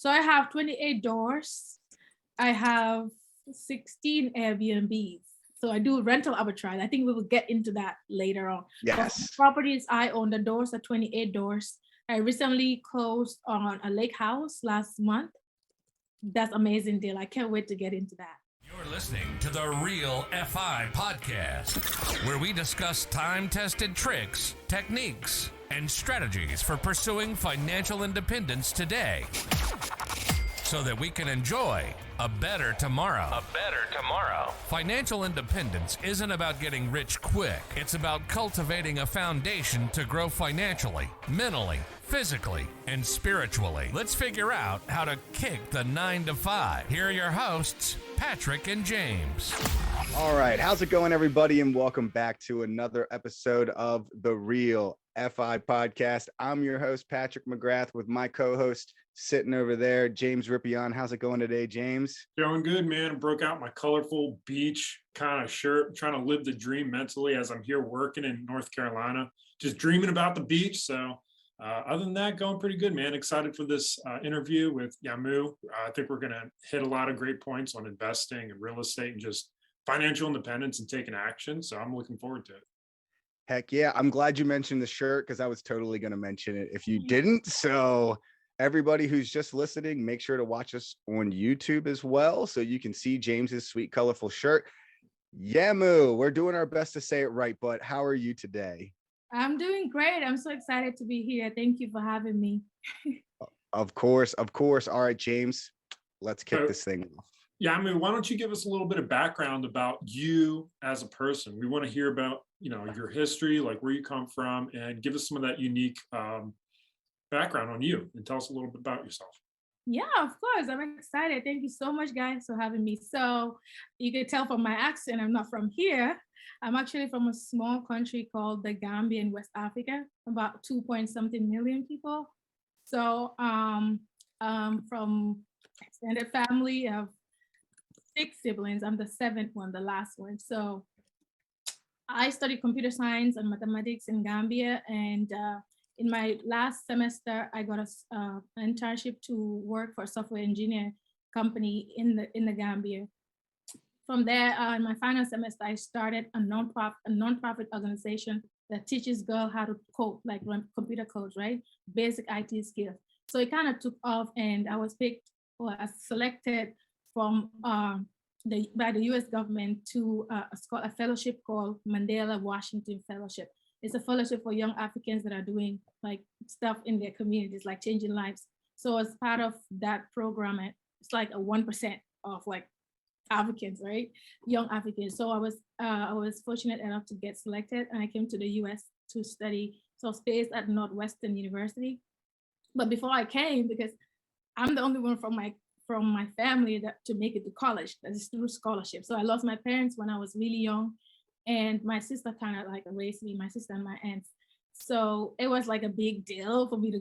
So I have 28 doors. I have 16 Airbnbs. So I do rental arbitrage. I think we will get into that later on. But Yes. properties I own, the doors are 28 doors. I recently closed on a lake house last month. That's amazing deal. I can't wait to get into that. You're listening to the Real FI Podcast, where we discuss time-tested tricks, techniques, and strategies for pursuing financial independence today so that we can enjoy a better tomorrow. Financial independence isn't about getting rich quick. It's about cultivating a foundation to grow financially, mentally, physically, and spiritually. Let's figure out how to kick the 9 to 5. Here are your hosts, Patrick and James. All right. How's it going, everybody? And welcome back to another episode of the Real FI Podcast. I'm your host, Patrick McGrath, with my co-host sitting over there, James Rippion. How's it going today, James? Going good, man. I broke out my colorful beach kind of shirt, trying to live the dream mentally as I'm here working in North Carolina, just dreaming about the beach. So other than that, going pretty good, man. Excited for this interview with Yaamu. I think we're going to hit a lot of great points on investing and real estate and just financial independence and taking action. So I'm looking forward to it. Heck yeah. I'm glad you mentioned the shirt because I was totally going to mention it if you didn't. So everybody who's just listening, make sure to watch us on YouTube as well so you can see James's sweet, colorful shirt. Yaamu, we're doing our best to say it right, but how are you today? I'm doing great. I'm so excited to be here. Thank you for having me. Of course. All right, James, let's kick this thing off. Yeah, I mean, why don't you give us a little bit of background about you as a person? We want to hear about, your history, like where you come from, and give us some of that unique background on you and tell us a little bit about yourself. Yeah, of course. I'm excited. Thank you so much, guys, for having me. So you can tell from my accent, I'm not from here. I'm actually from a small country called the Gambia in West Africa, about 2-point-something million people. So from extended family of 6 siblings. I'm the 7th one, the last one. So I studied computer science and mathematics in Gambia. And in my last semester, I got an internship to work for a software engineer company in the Gambia. From there, in my final semester, I started a nonprofit organization that teaches girls how to code, like run computer codes, right? Basic IT skills. So it kind of took off, and I was selected from by the U.S. government to a fellowship called Mandela Washington Fellowship. It's a fellowship for young Africans that are doing like stuff in their communities, like changing lives. So as part of that program, it's like a 1% of like Africans, right? Young Africans. So I was fortunate enough to get selected, and I came to the U.S. to study. So I was based at Northwestern University. But before I came, because I'm the only one from my family to make it to college, that is through scholarship. So I lost my parents when I was really young, and my sister kind of like raised me, my sister and my aunts. So it was like a big deal for me to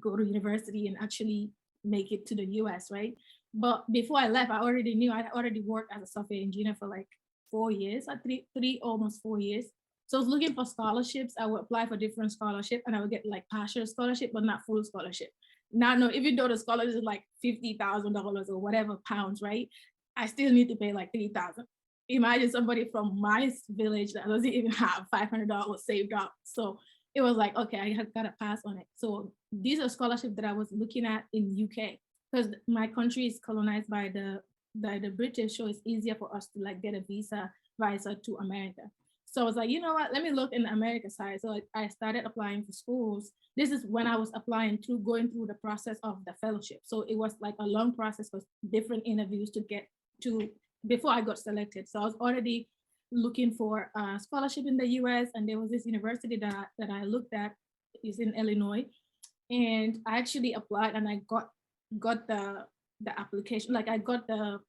go to university and actually make it to the US, right? But before I left, I already worked as a software engineer for like 4 years, like almost 4 years. So I was looking for scholarships. I would apply for different scholarships, and I would get like partial scholarship, but not full scholarship. Now, no, even though the scholarship is like $50,000 or whatever pounds, right? I still need to pay like $3,000. Imagine somebody from my village that doesn't even have $500 saved up. So it was like, okay, I have got to pass on it. So these are scholarships that I was looking at in UK, because my country is colonized by the British, so it's easier for us to like get a visa to America. So I was like, you know what, let me look in the America side. So I started applying for schools. This is when I was going through the process of the fellowship. So it was like a long process with different interviews to get to before I got selected. So I was already looking for a scholarship in the US, and there was this university that I looked at, is in Illinois. And I actually applied, and I got the application, like I got to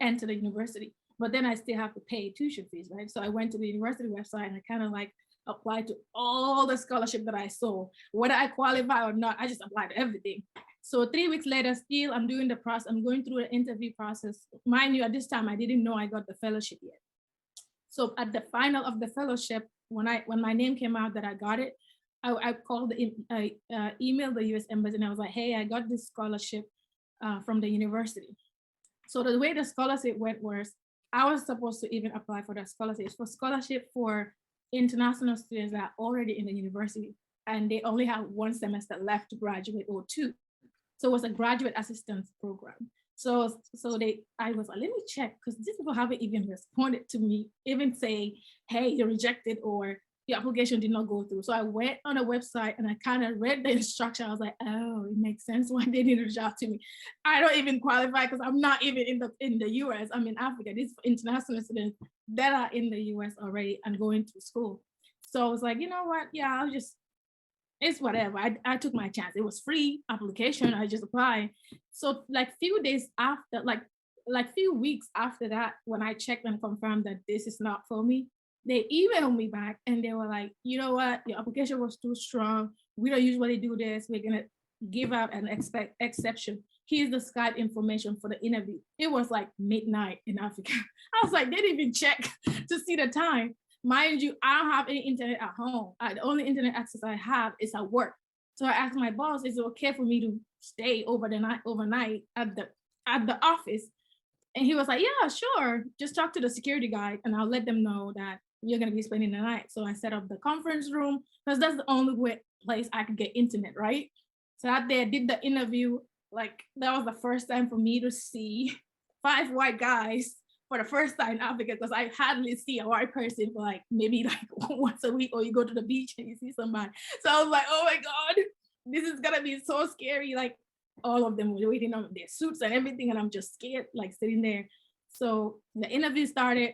enter the university. But then I still have to pay tuition fees, right? So I went to the university website, and I kind of like applied to all the scholarship that I saw. Whether I qualify or not, I just applied to everything. So 3 weeks later, still I'm doing the process. I'm going through the interview process. Mind you, at this time, I didn't know I got the fellowship yet. So at the final of the fellowship, when my name came out that I got it, I called, I emailed the US Embassy, and I was like, hey, I got this scholarship. from the university. So the way the scholarship went was I was supposed to even apply for the scholarship. It's for scholarship for international students that are already in the university and they only have one semester left to graduate or two. So it was a graduate assistance program. So I was like, let me check because these people haven't even responded to me, even say, hey, you're rejected or your application did not go through. So I went on a website and I kind of read the instruction. I was like, oh, it makes sense why they didn't reach out to me. I don't even qualify because I'm not even in the US. I'm in Africa. These for international students that are in the US already and going to school. So I was like, you know what? Yeah, it's whatever. I took my chance. It was free application. I just applied. So like few days after, like few weeks after that, when I checked and confirmed that this is not for me, they emailed me back and they were like, you know what, your application was too strong. We don't usually do this. We're gonna give out an exception. Here's the Skype information for the interview. It was like midnight in Africa. I was like, they didn't even check to see the time. Mind you, I don't have any internet at home. The only internet access I have is at work. So I asked my boss, is it okay for me to stay overnight at the office? And he was like, yeah, sure. Just talk to the security guy and I'll let them know that you're going to be spending the night. So I set up the conference room because that's the only place I could get internet, right? So out there, did the interview. Like that was the first time for me to see 5 white guys for the first time in Africa because I hardly see a white person for like maybe like once a week, or you go to the beach and you see somebody. So I was like, oh my God, this is going to be so scary. Like all of them were waiting on their suits and everything. And I'm just scared, like sitting there. So the interview started.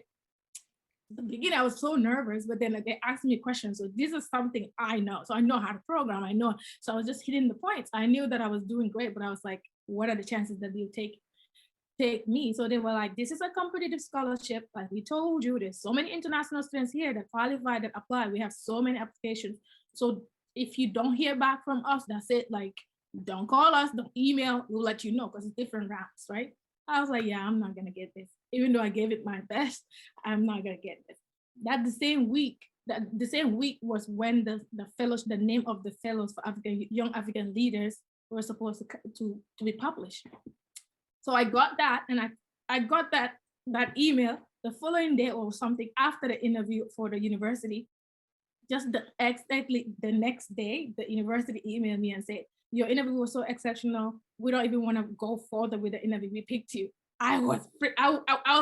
At the beginning, I was so nervous, but then they asked me questions. So this is something I know. So I know how to program. I know. So I was just hitting the points. I knew that I was doing great, but I was like, what are the chances that they'll take me? So they were like, this is a competitive scholarship. Like we told you, there's so many international students here that qualify, that apply. We have so many applications. So if you don't hear back from us, that's it. Like, don't call us, don't email, we'll let you know because it's different routes, right? I was like, yeah, I'm not gonna get this. Even though I gave it my best, I'm not gonna get this. The same week was when the fellows, the name of the fellows for young African leaders were supposed to be published. So I got that, and I got that email the following day or something after the interview for the university. Just exactly the next day, the university emailed me and said, your interview was so exceptional. We don't even want to go further with the interview. We picked you. I was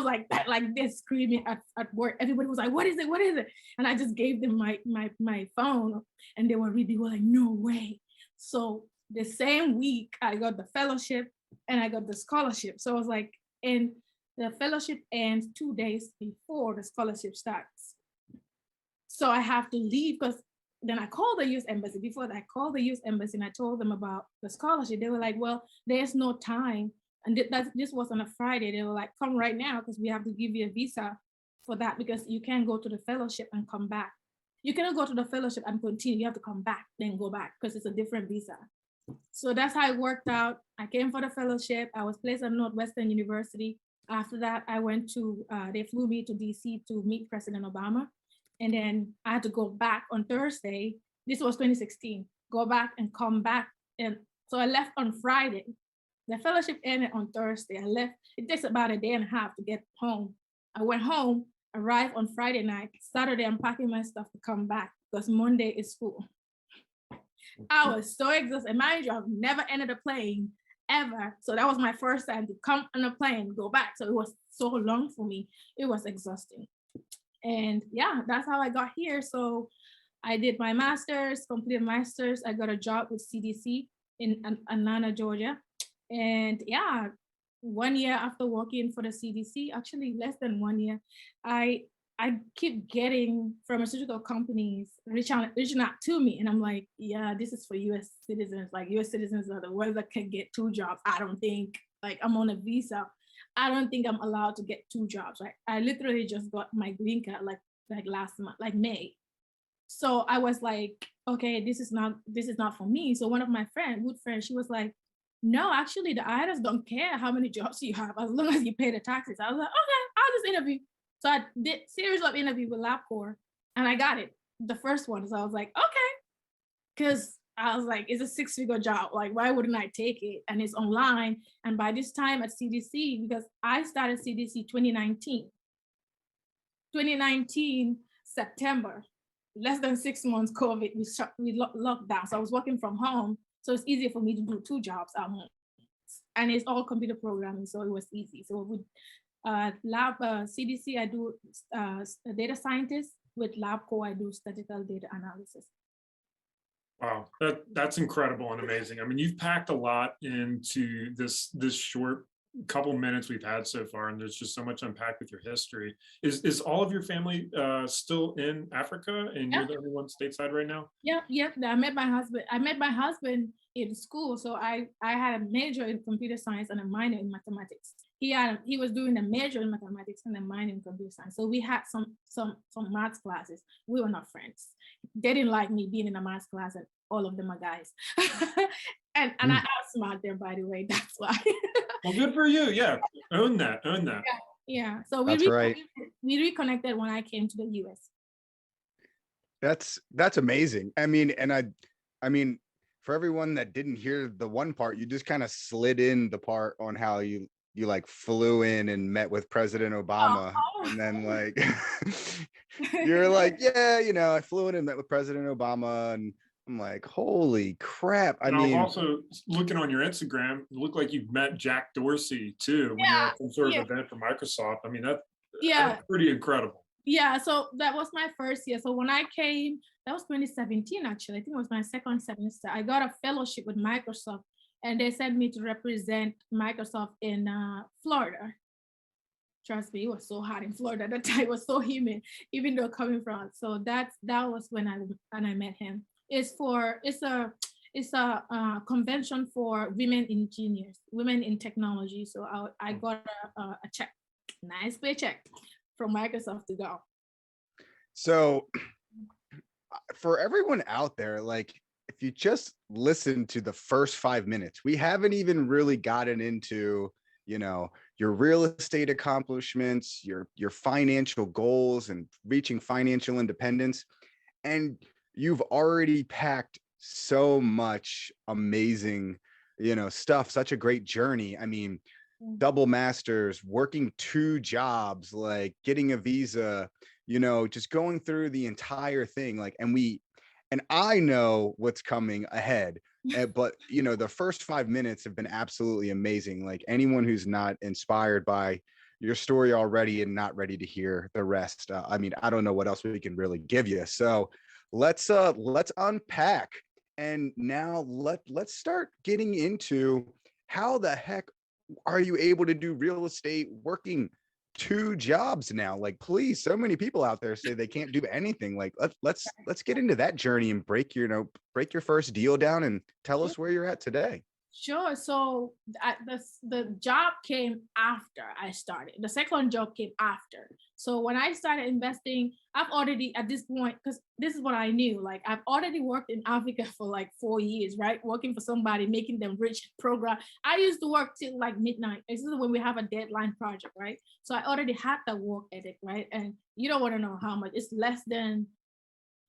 like that, like this, screaming at work. Everybody was like, what is it? What is it? And I just gave them my phone, and they were like, no way. So the same week I got the fellowship and I got the scholarship. So I was like, and the fellowship ends 2 days before the scholarship starts. So I have to leave because then I called the US Embassy. Before that, I called the US Embassy and I told them about the scholarship. They were like, well, there's no time. And this was on a Friday. They were like, come right now because we have to give you a visa for that because you can't go to the fellowship and come back. You cannot go to the fellowship and continue. You have to come back, then go back because it's a different visa. So that's how it worked out. I came for the fellowship. I was placed at Northwestern University. After that, I went to, they flew me to DC to meet President Obama. And then I had to go back on Thursday. This was 2016, go back and come back. And so I left on Friday. The fellowship ended on Thursday. I left. It takes about a day and a half to get home. I went home, arrived on Friday night. Saturday, I'm packing my stuff to come back because Monday is school. I was so exhausted. Mind you, I've never entered a plane ever. So that was my first time to come on a plane, go back. So it was so long for me. It was exhausting. And yeah, that's how I got here. So I did my master's, completed master's. I got a job with CDC in Atlanta, Georgia. And yeah, 1 year after working for the CDC, actually less than 1 year, I keep getting pharmaceutical companies reaching out to me. And I'm like, yeah, this is for US citizens. Like US citizens are the ones that can get 2 jobs. I don't think, like I'm on a visa. I don't think I'm allowed to get 2 jobs. Right? I literally just got my green card like last month, like May. So I was like, okay, this is not for me. So one of my good friends, she was like, no, actually the IRS don't care how many jobs you have as long as you pay the taxes. I was like, okay, I'll just interview. So I did series of interview with LabCorp and I got it, the first one. So I was like, okay, because I was like, it's a six-figure job. Like, why wouldn't I take it? And it's online. And by this time at CDC, because I started CDC 2019 September, less than 6 months COVID, we locked down. So I was working from home. So it's easier for me to do 2 jobs at home. And it's all computer programming, so it was easy. So with CDC, I do a data scientist. With LabCo, I do statistical data analysis. Wow, that's incredible and amazing. I mean, you've packed a lot into this short couple minutes we've had so far, and there's just so much unpacked with your history. Is all of your family still in Africa, and you're the only one stateside right now? Yep. I met my husband in school, so I had a major in computer science and a minor in mathematics. He was doing a major in mathematics and a minor in computer science. So we had some math classes. We were not friends. They didn't like me being in a math class, and all of them are guys. and I outsmart them, by the way. That's why. Well, good for you. Yeah, own that. Yeah. So we reconnected when I came to the US. That's amazing. I mean, and I mean, for everyone that didn't hear the one part, you just kind of slid in the part on how you like flew in and met with President Obama. And then like you're like, yeah, you know, I flew in and met with President Obama, and I'm like, holy crap. I mean, I'm also looking on your Instagram, it looked like you've met Jack Dorsey too when you're at some sort of event for Microsoft. I mean, that's pretty incredible. Yeah, so that was my first year. So when I came, that was 2017 actually. I think it was my second semester. I got a fellowship with Microsoft, and they sent me to represent Microsoft in Florida. Trust me, it was so hot in Florida at the time. It was so humid, even though coming from. So that was when I met him. It's a convention for women engineers, women in technology. So I got a check, nice paycheck from Microsoft to go. So for everyone out there, like, if you just listen to the first 5 minutes, we haven't even really gotten into, you know, your real estate accomplishments, your financial goals and reaching financial independence. And you've already packed so much amazing, you know, stuff, such a great journey. I mean, double masters, working 2 jobs, like getting a visa, you know, just going through the entire thing. Like, and I know what's coming ahead, but you know, the first 5 minutes have been absolutely amazing. Like, anyone who's not inspired by your story already and not ready to hear the rest, I mean, I don't know what else we can really give you. So let's unpack, and now let's start getting into how the heck are you able to do real estate working 2 jobs now? Like, please, so many people out there say they can't do anything. Like, let's get into that journey and break your first deal down and tell us where you're at today. Sure. So the job came after I started. The second job came after. So when I started investing, I've already, at this point, because this is what I knew, like, I've already worked in Africa for like 4 years, right? Working for somebody, making them rich program. I used to work till like midnight. This is when we have a deadline project, right? So I already had that work ethic, right? And you don't want to know how much. It's less than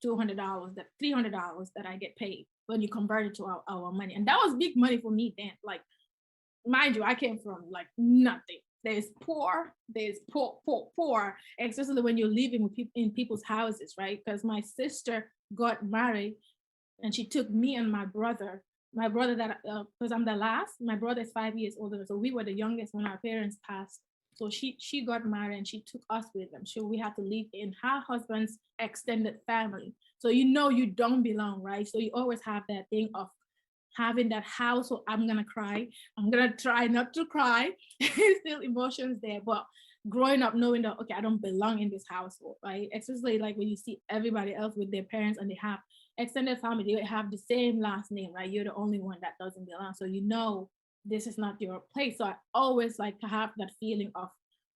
$200, that $300 that I get paid when you convert it to our money. And that was big money for me then. Like, mind you, I came from like nothing. There's poor, especially when you're living with people in people's houses, right? Because my sister got married and she took me and my brother that, because I'm the last, my brother is 5 years older. So we were the youngest when our parents passed. So she got married and she took us with them. So we had to live in her husband's extended family. So you know you don't belong, right? So you always have that thing of having that house. So I'm gonna cry. I'm gonna try not to cry. Still emotions there, but growing up knowing that, okay, I don't belong in this household, right? Especially like when you see everybody else with their parents and they have extended family, they have the same last name, right? You're the only one that doesn't belong. So you know this is not your place. So I always like to have that feeling of,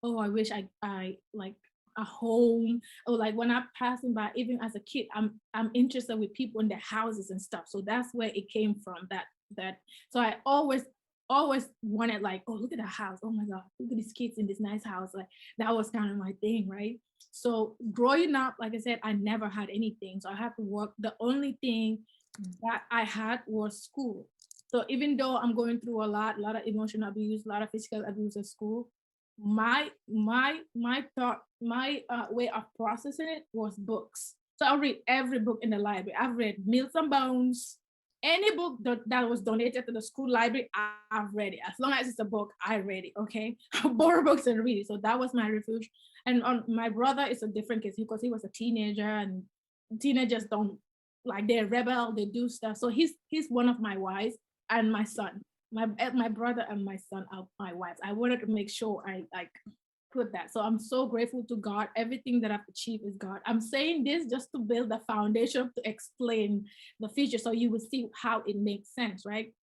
oh, I wish I like a home, or like when I'm passing by, even as a kid, I'm interested with people in their houses and stuff. So that's where it came from. That so I always wanted, like, oh, look at the house. Oh my God, look at these kids in this nice house. Like, that was kind of my thing, right? So growing up, like I said, I never had anything. So I had to work. The only thing that I had was school. So even though I'm going through a lot of emotional abuse, a lot of physical abuse at school, my thought, my way of processing it was books. So I read every book in the library. I've read Mills and Bones. Any book that was donated to the school library, I've read it. As long as it's a book, I read it. Okay, I borrow books and read it. So that was my refuge. And on my brother is a different case because he was a teenager, and teenagers don't, like, they're rebel, they do stuff. So he's one of my wives, and my son, my brother and my son are my wives. I wanted to make sure I like put that. So I'm so grateful to God. Everything that I've achieved is God. I'm saying this just to build the foundation to explain the future, so you will see how it makes sense, right?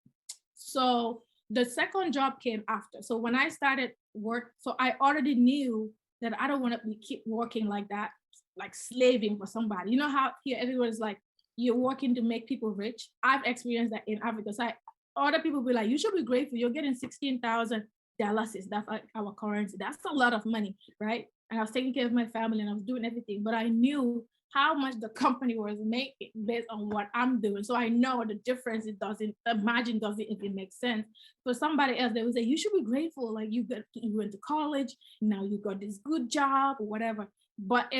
So the second job came after. So when I started work, so I already knew that I don't want to keep working like that, like slaving for somebody. You know how here everyone's like, you're working to make people rich. I've experienced that in Africa. So other people be like, you should be grateful. You're getting 16,000 dollars. That's like our currency. That's a lot of money, right? And I was taking care of my family and I was doing everything, but I knew how much the company was making based on what I'm doing. So I know the difference. It doesn't, the margin doesn't even make sense. For somebody else, they would say, you should be grateful. Like you went to college, now you got this good job or whatever. But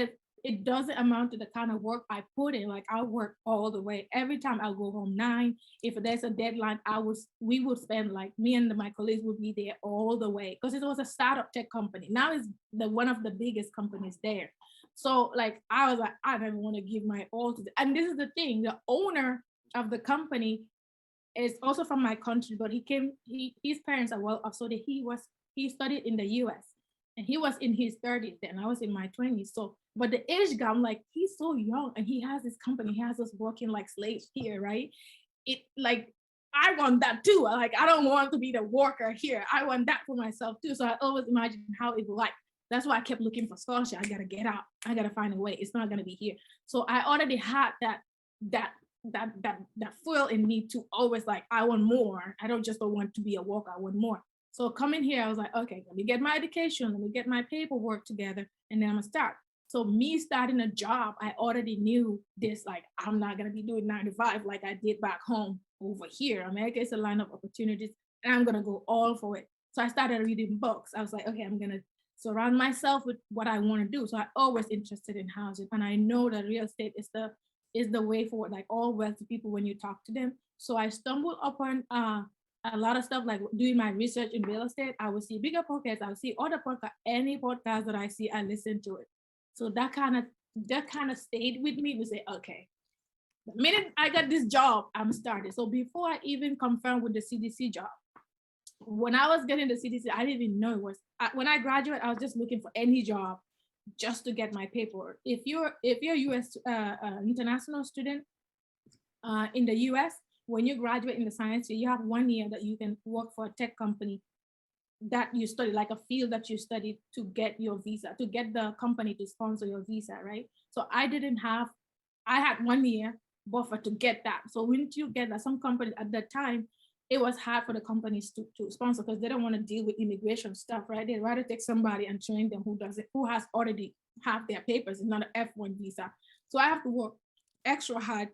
it doesn't amount to the kind of work I put in. Like I work all the way. Every time I go home 9, if there's a deadline, we would spend, like, me and my colleagues would be there all the way because it was a startup tech company. Now it's one of the biggest companies there. So like I was like, I don't want to give my all to and this is the thing, the owner of the company is also from my country, but his parents are well off. So that he studied in the US and he was in his 30s then. I was in my 20s. So, but the age gap, like he's so young and he has this company, he has us working like slaves here, right? It like, I want that too. Like, I don't want to be the worker here. I want that for myself too. So I always imagine how it would like. That's why I kept looking for scholarship. I gotta get out. I gotta find a way. It's not gonna be here. So I already had that fuel in me to always like, I want more. I don't want to be a worker. I want more. So coming here, I was like, okay, let me get my education, let me get my paperwork together, and then I'm gonna start. So me starting a job, I already knew this, like, I'm not gonna be doing 9 to 5 like I did back home over here. America is a line of opportunities, and I'm gonna go all for it. So I started reading books. I was like, okay, I'm gonna surround myself with what I want to do. So I always interested in housing, and I know that real estate is the way forward. Like all wealthy people, when you talk to them. So I stumbled upon a lot of stuff, like doing my research in real estate. I would see bigger podcasts. I would see other podcasts. Any podcast that I see, I listen to it. So that kind of stayed with me to say, okay, the minute I got this job, I'm started. So before I even confirmed with the CDC job, when I was getting the CDC, I didn't even know it was. When I graduated, I was just looking for any job just to get my paperwork. If you're U.S. International student in the U.S., when you graduate in the science year, you have 1 year that you can work for a tech company that you study, like a field that you studied, to get your visa, to get the company to sponsor your visa, right? So I had 1 year buffer to get that. So when you get that, some companies at that time, it was hard for the companies to sponsor because they don't want to deal with immigration stuff, right? They'd rather take somebody and train them who has already have their papers, and not an F1 visa. So I have to work extra hard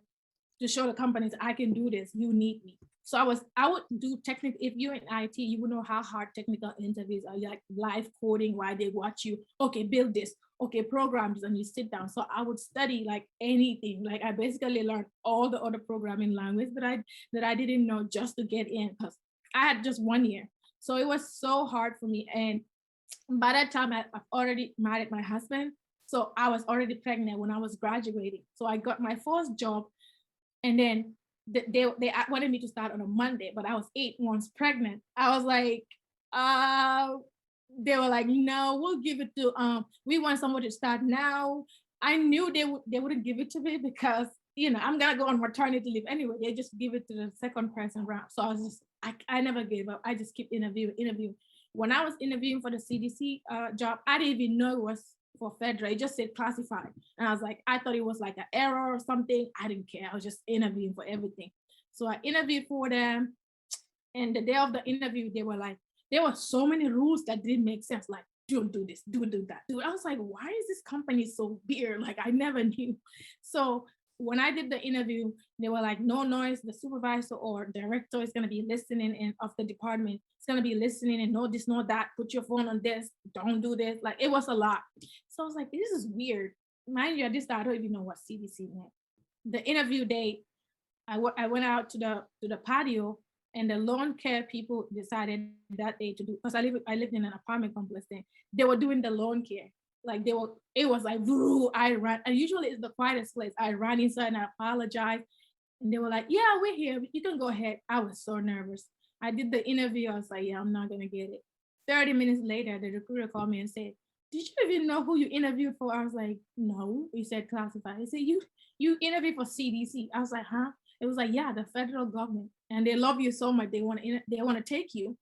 to show the companies I can do this. You need me. So I would do technical. If you're in IT, you would know how hard technical interviews are, like live coding, why they watch you. Okay, build this. Okay, program this, and you sit down. So I would study like anything. Like I basically learned all the other programming language that I didn't know just to get in, because I had just 1 year. So it was so hard for me. And by that time, I've already married my husband. So I was already pregnant when I was graduating. So I got my first job, and then they wanted me to start on a Monday, but I was 8 months pregnant. I was like, they were like, no, we'll give it to, we want someone to start now. I knew they wouldn't give it to me because, I'm gonna go on maternity leave anyway. They just give it to the second person round. So I was just, I never gave up. I just keep interviewing. When I was interviewing for the CDC job, I didn't even know it was for federal. It just said classified. And I was like, I thought it was like an error or something. I didn't care. I was just interviewing for everything. So I interviewed for them. And the day of the interview, they were like, there were so many rules that didn't make sense. Like, don't do this, don't do that. Dude, I was like, why is this company so weird? Like, I never knew. So when I did the interview, they were like, no noise, the supervisor or director is gonna be listening and of the department. It's gonna be listening and no this, no that, put your phone on this, don't do this. Like it was a lot. So I was like, this is weird. Mind you, at this time, I don't even know what CDC meant. The interview day, I went out to the patio and the lawn care people decided that day to do, because I lived in an apartment complex then. They were doing the lawn care. Like it was like, I ran, and usually it's the quietest place. I ran inside and I apologized. And they were like, yeah, we're here. You can go ahead. I was so nervous. I did the interview. I was like, yeah, I'm not going to get it. 30 minutes later, the recruiter called me and said, did you even know who you interviewed for? I was like, no. He said classified. He said, you interviewed for CDC. I was like, huh? It was like, yeah, the federal government. And they love you so much. They want to take you.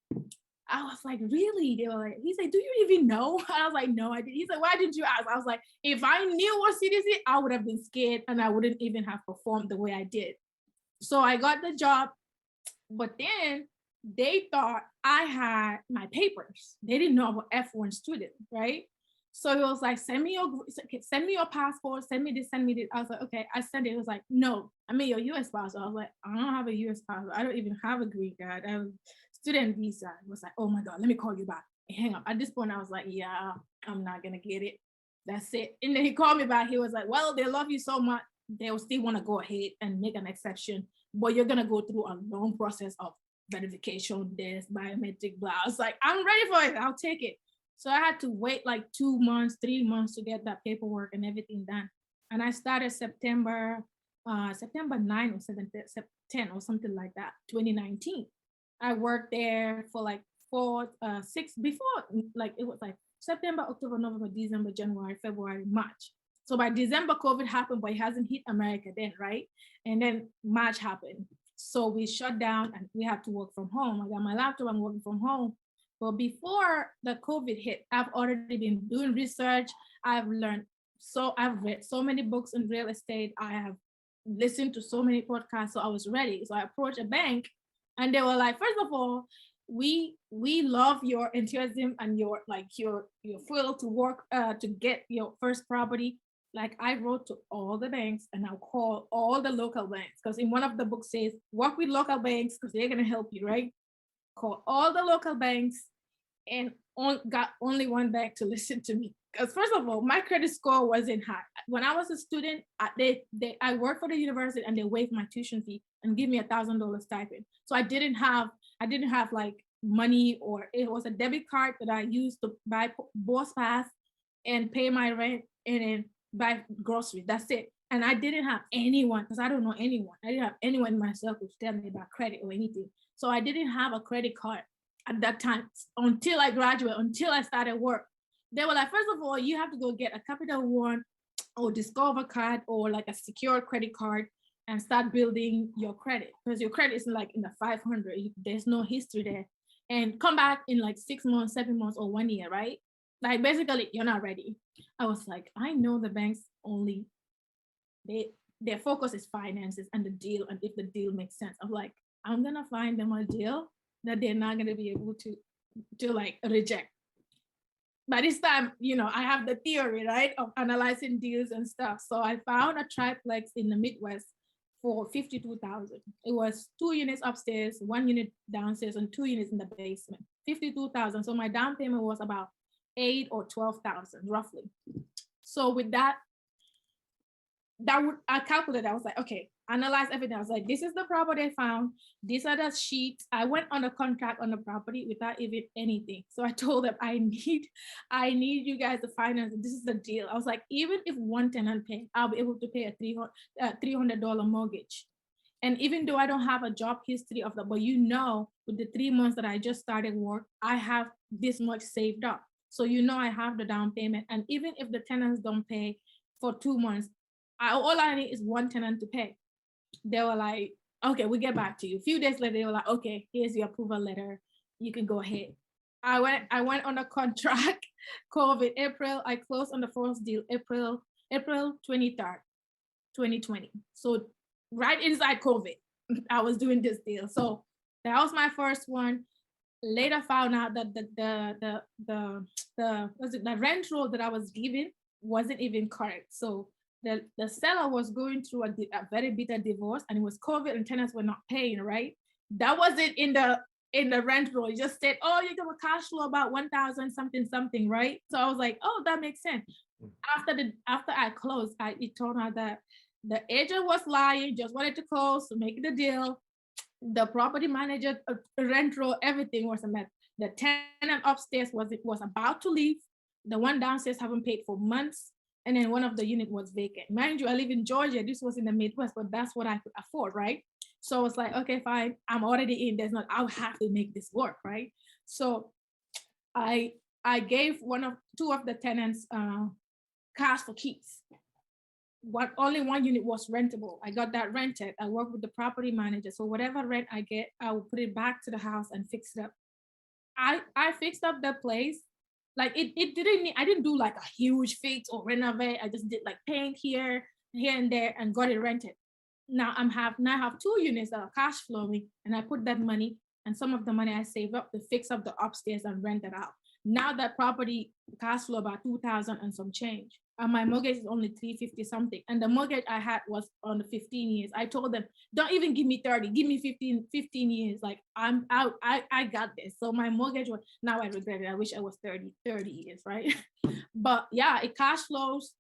I was like, really? They were like, he said, do you even know? I was like, no, I didn't. He said, why didn't you ask? I was like, if I knew what CDC, I would have been scared and I wouldn't even have performed the way I did. So I got the job, but then they thought I had my papers. They didn't know I'm an F1 student, right? So it was like, send me your passport, send me this. I was like, okay, I sent it. It was like, no, I mean your US passport. I was like, I don't have a US passport. I don't even have a green card. I have a student visa. It was like, oh my God, let me call you back. And hang up. At this point, I was like, yeah, I'm not gonna get it. That's it. And then he called me back. He was like, well, they love you so much. They'll still want to go ahead and make an exception, but you're gonna go through a long process of verification, this, biometric, blah. I was like, I'm ready for it. I'll take it. So I had to wait like 2 months, 3 months to get that paperwork and everything done. And I started September 9 or 10 or something like that, 2019. I worked there for like 6 before, like it was like September, October, November, December, January, February, March. So by December, COVID happened, but it hasn't hit America then, right? And then March happened. So we shut down and we had to work from home. I got my laptop, I'm working from home. But before the COVID hit, I've already been doing research. I've read so many books in real estate. I have listened to so many podcasts, so I was ready. So I approached a bank and they were like, first of all, we love your enthusiasm and your will to work to get your first property. Like I wrote to all the banks and I'll call all the local banks, because in one of the books says work with local banks because they're gonna help you, right? Call all the local banks and got only one bank to listen to me. Because first of all, my credit score wasn't high. When I was a student, I worked for the university and they waived my tuition fee and give me $1,000 stipend. So I didn't have like money, or it was a debit card that I used to buy Boss Pass and pay my rent and then buy groceries. That's it. And I didn't have anyone, because I don't know anyone. I didn't have anyone in my circle to tell me about credit or anything. So I didn't have a credit card at that time until I graduated, until I started work. They were like, first of all, you have to go get a Capital One or Discover card or like a secure credit card and start building your credit, because your credit is like in the 500. There's no history there. And come back in like 6 months, 7 months, or 1 year, right? Like basically, you're not ready. I was like, I know the banks only, their focus is finances and the deal, and if the deal makes sense. I'm like, I'm gonna find them a deal that they're not gonna be able to like reject. By this time, I have the theory, right, of analyzing deals and stuff. So I found a triplex in the Midwest for $52,000. It was 2 units upstairs, 1 unit downstairs, and 2 units in the basement. $52,000. So my down payment was about $8,000 or $12,000 roughly. So with that I calculated. I was like, okay, analyze everything. I was like, this is the property I found. These are the sheets. I went on a contract on the property without even anything. So I told them, I need you guys to finance. This is the deal. I was like, even if one tenant pay, I'll be able to pay a $300 mortgage. And even though I don't have a job history of that, but with the 3 months that I just started work, I have this much saved up. So I have the down payment. And even if the tenants don't pay for 2 months, all I need is one tenant to pay. They were like, okay, we'll get back to you. A few days later, they were like, okay, here's your approval letter. You can go ahead. I went on a contract, COVID, April. I closed on the first deal, April 23rd, 2020. So right inside COVID, I was doing this deal. So that was my first one. Later found out that the rent roll that I was given wasn't even correct. So the seller was going through a very bitter divorce, and it was COVID and tenants were not paying, right? That wasn't in the rent roll. It just said, oh, you got a cash flow about 1,000 something something, right? So I was like, oh, that makes sense. After I closed, it turned out that the agent was lying, just wanted to close to make the deal. The property manager, rent roll, everything was a mess. The tenant upstairs was about to leave. The one downstairs haven't paid for months. And then one of the unit was vacant. Mind you, I live in Georgia. This was in the Midwest, but that's what I could afford, right? So I was like, okay, fine. I'm already in. I'll have to make this work, right? So I gave two of the tenants cash for keys. Only one unit was rentable. I got that rented. I worked with the property manager. So whatever rent I get, I will put it back to the house and fix it up. I fixed up the place. Like I didn't do like a huge fix or renovate. I just did like paint here and there and got it rented. Now I have 2 units that are cash flowing, and I put that money and some of the money I saved up to fix up the upstairs and rent it out. Now that property cash flow about 2,000 and some change. And my mortgage is only 350 something. And the mortgage I had was on the 15 years. I told them, don't even give me 30, give me 15 years. Like I'm out, I got this. So my mortgage was, now I regret it. I wish I was 30 years, right? But yeah, it cash flows.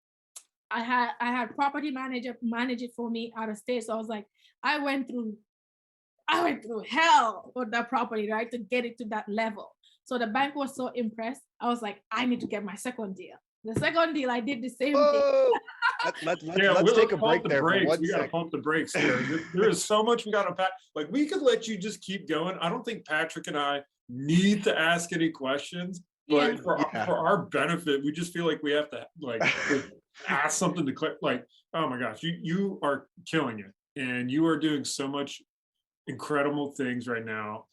I had property manager manage it for me out of state. So I was like, I went through hell with that property, right? To get it to that level. So the bank was so impressed. I was like, I need to get my second deal. The second deal, I did the same thing. Let's take a break there for 1 second. We got to pump the brakes here. There is so much we got to unpack. Like, we could let you just keep going. I don't think Patrick and I need to ask any questions, but for our benefit, we just feel like we have to like ask something to click. Like, oh my gosh, you are killing it, and you are doing so much incredible things right now.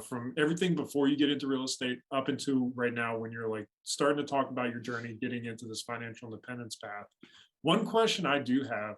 From everything before you get into real estate up into right now, when you're like starting to talk about your journey getting into this financial independence path. One question I do have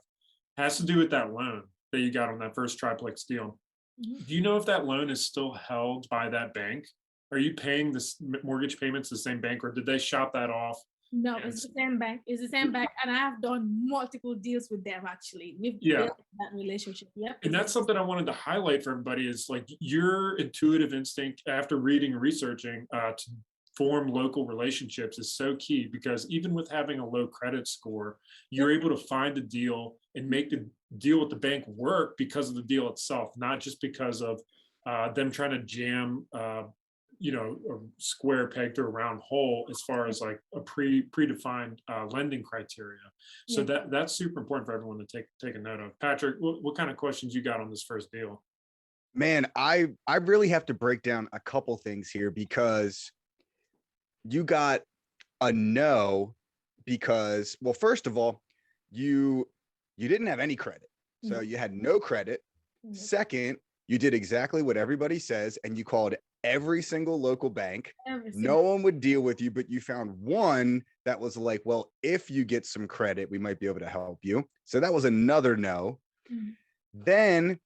has to do with that loan that you got on that first triplex deal. Mm-hmm. Do you know if that loan is still held by that bank? Are you paying the mortgage payments to the same bank, or did they shop that off? No, it's the same bank. It's the same bank. And I have done multiple deals with them, actually. We've built that relationship. Yep. And that's something I wanted to highlight for everybody, is like your intuitive instinct after reading and researching to form local relationships is so key, because even with having a low credit score, you're able to find a deal and make the deal with the bank work because of the deal itself, not just because of them trying to jam a square peg through a round hole as far as like a predefined lending criteria. So that's super important for everyone to take a note of. Patrick, what kind of questions you got on this first deal? Man, I really have to break down a couple things here, because you got a no because, well, first of all, you didn't have any credit. So you had no credit. Second, you did exactly what everybody says, and you called every single local bank. No one would deal with you, but you found one that was like, well, if you get some credit, we might be able to help you. So that was another no. Then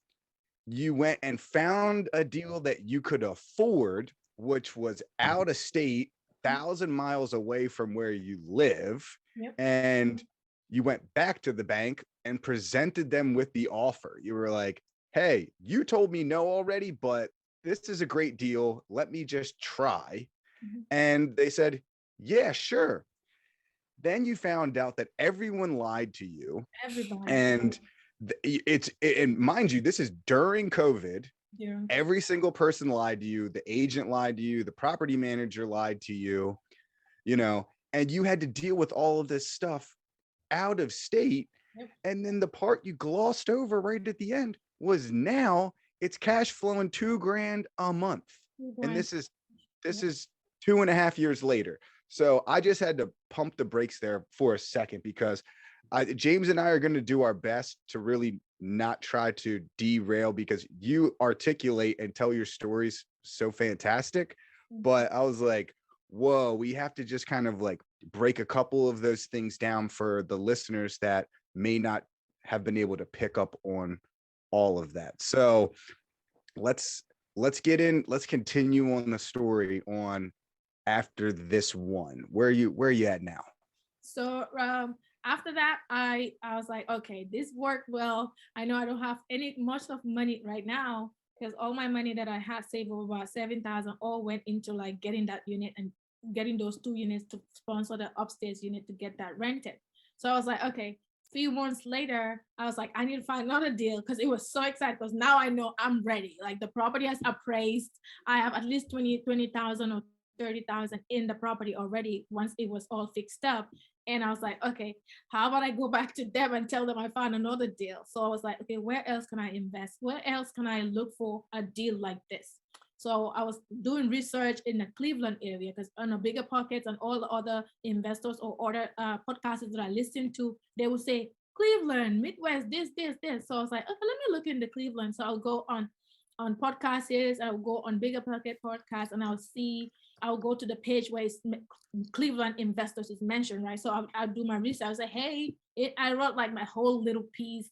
you went and found a deal that you could afford, which was out of state, 1,000 miles away from where you live. And you went back to the bank and presented them with the offer. You were like, hey, you told me no already, but this is a great deal. Let me just try. And they said, yeah, sure. Then you found out that everyone lied to you. Everybody. And and mind you, this is during COVID. Yeah. Every single person lied to you. The agent lied to you. The property manager lied to you, and you had to deal with all of this stuff out of state. Yep. And then the part you glossed over right at the end was now it's cash flowing $2,000 a month. And this is 2.5 years later. So I just had to pump the brakes there for a second, because James and I are going to do our best to really not try to derail, because you articulate and tell your stories so fantastic. But I was like, whoa, we have to just kind of like break a couple of those things down for the listeners that may not have been able to pick up on all of that. So let's continue on the story on after this one. Where are you at now? So after that, I was like, okay, this worked well. I know I don't have any much of money right now because all my money that I had saved over about 7,000 all went into like getting that unit and getting those 2 units to sponsor the upstairs unit to get that rented. So I was like, okay. Few months later, I was like, I need to find another deal because it was so exciting because now I know I'm ready. Like the property has appraised. I have at least 20,000 or 30,000 in the property already once it was all fixed up. And I was like, okay, how about I go back to them and tell them I found another deal? So I was like, okay, where else can I invest? Where else can I look for a deal like this? So I was doing research in the Cleveland area because on the bigger pockets and all the other investors or other podcasters that I listen to, they would say Cleveland, Midwest, this. So I was like, okay, let me look into Cleveland. So I'll go on podcasts, I'll go on bigger pocket podcasts, and I'll go to the page where it's Cleveland investors is mentioned, right? So I'll do my research. I say, hey, I wrote like my whole little piece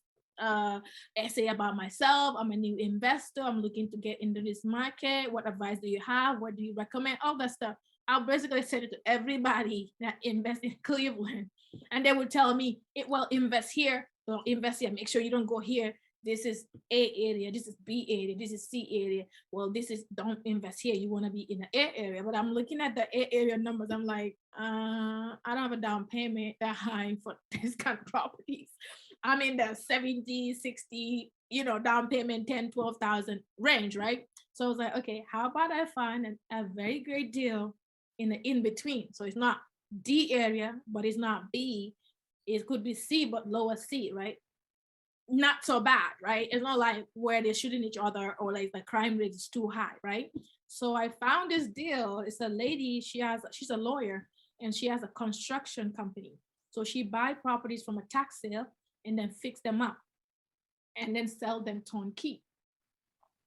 essay about myself. I'm a new investor. I'm looking to get into this market. What advice do you have? What do you recommend? All that stuff. I'll basically send it to everybody that invests in Cleveland. And they would tell me, well, invest here, well, invest here. Make sure you don't go here. This is A area, this is B area, this is C area. Well, this is don't invest here. You want to be in the A area. But I'm looking at the A area numbers. I'm like, I don't have a down payment that high for this kind of properties. I'm in the 70, 60, down payment, 10, 12,000 range, right? So I was like, okay, how about I find a very great deal in the in-between? So it's not D area, but it's not B. It could be C, but lower C, right? Not so bad, right? It's not like where they're shooting each other or like the crime rate is too high, right? So I found this deal. It's a lady, she's a lawyer and she has a construction company. So she buy properties from a tax sale and then fix them up and then sell them turnkey.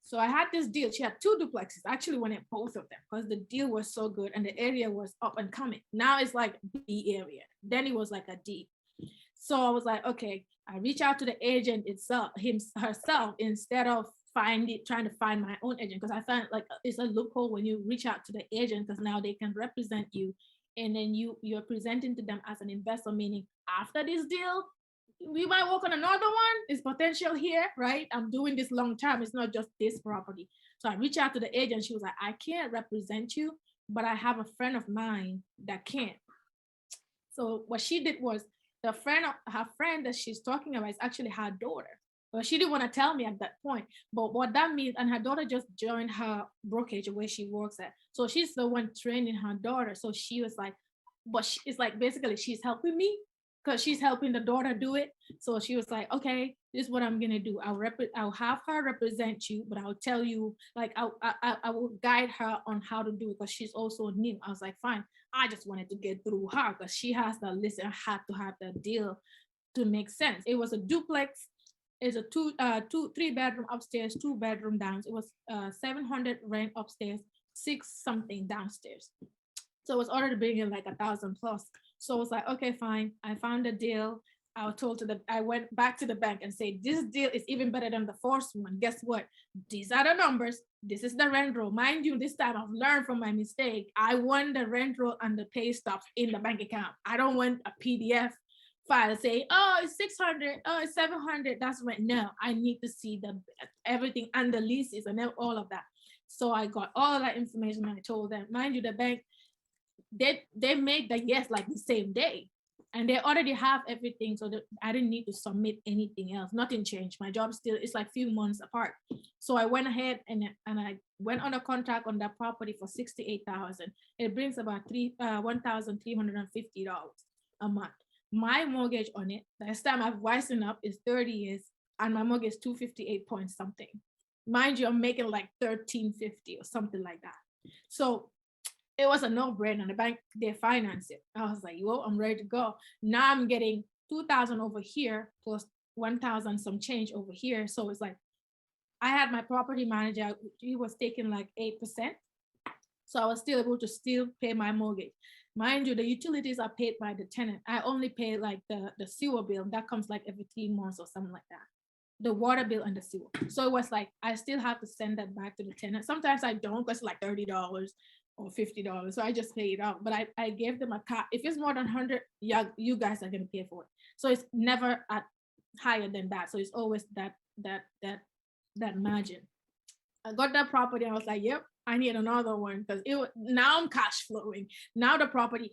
So I had this deal. She had 2 duplexes. I actually wanted both of them because the deal was so good and the area was up and coming. Now it's like B area. Then it was like a D. So I was like, okay, I reach out to the agent herself instead of trying to find my own agent, because I find like it's a loophole when you reach out to the agent because now they can represent you and then you're presenting to them as an investor, meaning after this deal, we might work on another one. There's potential here, right? I'm doing this long term. It's not just this property. So I reached out to the agent. She was like, I can't represent you, but I have a friend of mine that can. So what she did was her friend that she's talking about is actually her daughter. Well, she didn't want to tell me at that point, but what that means, and her daughter just joined her brokerage where she works at. So she's the one training her daughter. So she was like, but it's like basically she's helping me because she's helping the daughter do it. So she was like, okay, this is what I'm gonna do. I'll have her represent you, but I'll tell you, like, I will guide her on how to do it because she's also new. I was like, fine. I just wanted to get through her because she has to listen, had to have the deal to make sense. It was a duplex. It's a 3-bedroom upstairs, 2-bedroom down. It was 700 rent upstairs, 6 something downstairs. So it was already bringing like 1,000 plus. So I was like, okay, fine. I found a deal. I went back to the bank and said, this deal is even better than the first one. Guess what? These are the numbers. This is the rent roll. Mind you, this time I've learned from my mistake. I want the rent roll and the pay stubs in the bank account. I don't want a PDF file say, oh, it's 600, oh, it's 700. That's rent. No, I need to see everything and the leases and all of that. So I got all of that information and I told them, mind you, the bank, they made the yes like the same day. And they already have everything, so that I didn't need to submit anything else. Nothing changed. My job still is like few months apart. So I went ahead and I went on a contract on that property for $68,000. It brings about $1,350 a month. My mortgage on it, last time I've wised up, is 30 years, and my mortgage is 258 point something. Mind you, I'm making like 1350 or something like that. So it was a no-brainer. The bank, they financed it. I was like, well, I'm ready to go. Now I'm getting 2,000 over here plus 1,000 some change over here. So it's like, I had my property manager, he was taking like 8%. So I was still able to pay my mortgage. Mind you, the utilities are paid by the tenant. I only pay like the sewer bill. That comes like every 3 months or something like that. The water bill and the sewer. So it was like, I still have to send that back to the tenant. Sometimes I don't, because it's like $30. or $50. So I just pay it out. But I gave them a cap. If it's more than 100, yeah, you guys are gonna pay for it. So it's never at higher than that. So it's always that margin. I got that property. I was like, yep, I need another one because now I'm cash flowing. Now the property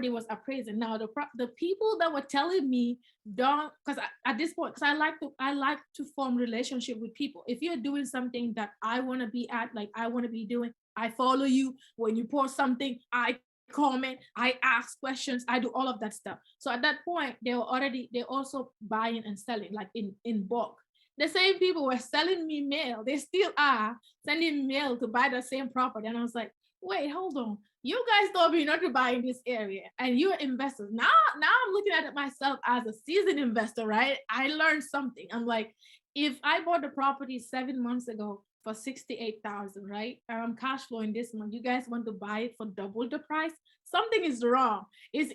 was appraised. And now the people that were telling me don't, because at this point, because I like to form relationship with people. If you're doing something that I want to be at, like I want to be doing, I follow you. When you post something, I comment, I ask questions, I do all of that stuff. So at that point, they're also buying and selling like in bulk. The same people were selling me mail. They still are sending mail to buy the same property. And I was like, wait, hold on. You guys told me not to buy in this area and you're investors. Now I'm looking at it myself as a seasoned investor, right? I learned something. I'm like, if I bought the property 7 months ago for 68,000, right? I'm cash flowing this month. You guys want to buy it for double the price? Something is wrong. It's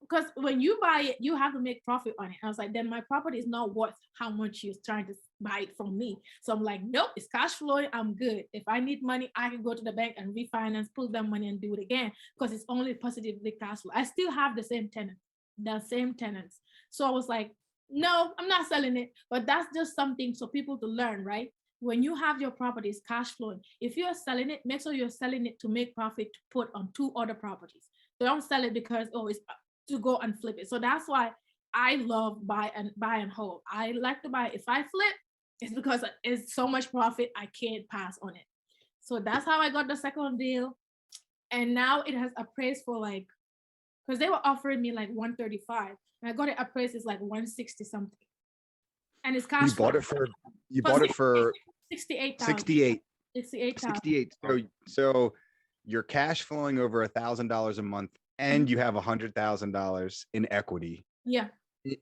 because when you buy it, you have to make profit on it. I was like, then my property is not worth how much you're trying to buy it from me. So I'm like, nope, it's cash flowing. I'm good. If I need money, I can go to the bank and refinance, pull that money and do it again because it's only positively cash flow. I still have the same tenants. So I was like, no, I'm not selling it. But that's just something so people to learn, right? When you have your properties cash flowing, if you're selling it, make sure you're selling it to make profit to put on 2 other properties. Don't sell it because, it's to go and flip it. So that's why I love buy and hold. I like to buy. If I flip, it's because it's so much profit, I can't pass on it. So that's how I got the second deal. And now it has appraised for like, because they were offering me like 135. And I got it appraised is like 160 something. And it's cash flow. You bought it for 68,000. 68. So you're cash flowing over $1,000 a month and you have $100,000 in equity. Yeah.